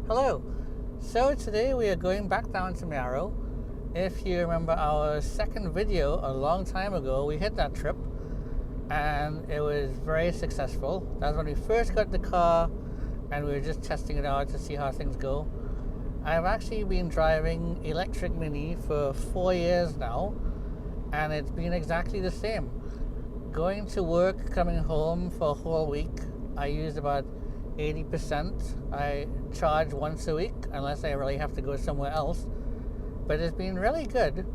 Hello. So today we are going back down to Mayaro. If you remember our second video a long time ago, we hit that trip and it was very successful. That's when we first got the car and we were just testing it out to see how things go. I've actually been driving electric Mini for 4 years now and it's been exactly the same. Going to work, coming home for a whole week, I used about 80%. I charge once a week unless I really have to go somewhere else, but it's been really good.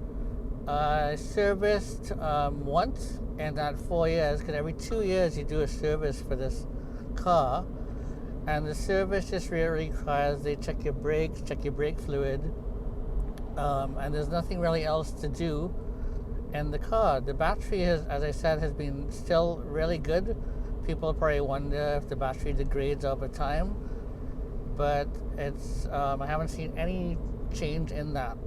I serviced once in that 4 years, because every 2 years you do a service for this car, and the service just really requires they check your brakes, check your brake fluid, and there's nothing really else to do in the car. The battery has, as I said, has been still really good. People probably wonder if the battery degrades over time, but it's I haven't seen any change in that.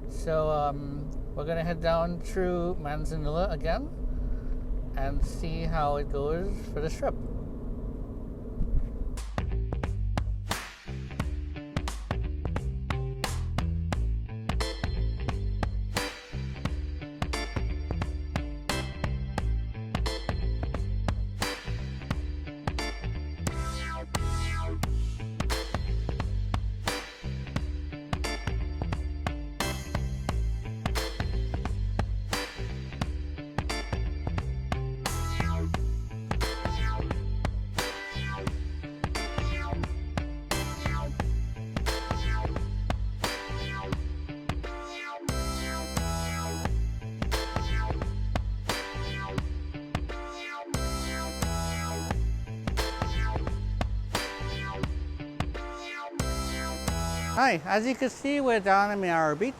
So we're gonna head down through Manzanilla again and see how it goes for this trip. Hi, as you can see, we're down in Mayaro Beach.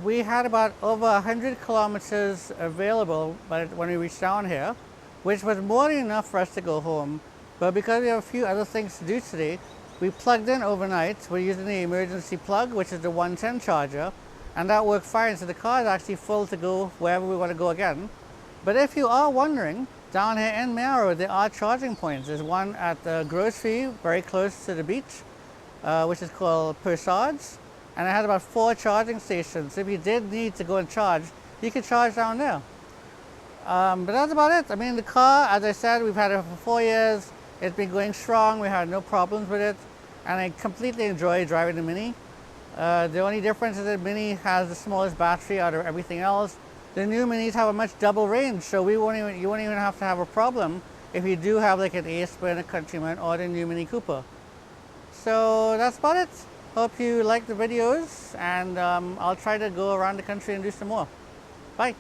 We had about over 100 kilometers available when we reached down here, which was more than enough for us to go home. But because we have a few other things to do today, we plugged in overnight. We're using the emergency plug, which is the 110 charger, and that worked fine. So the car is actually full to go wherever we want to go again. But if you are wondering, down here in Mayaro, there are charging points. There's one at the grocery, very close to the beach, which is called Persards, and it has about 4 charging stations. If you did need to go and charge, you could charge down there. But that's about it. I mean, the car, as I said, we've had it for 4 years. It's been going strong. We had no problems with it, and I completely enjoy driving the Mini. The only difference is that the Mini has the smallest battery out of everything else. The new Minis have a much double range, so you won't even have to have a problem if you do have like an A-Spin, a Countryman, or the new Mini Cooper. So that's about it. Hope you like the videos, and I'll try to go around the country and do some more. Bye.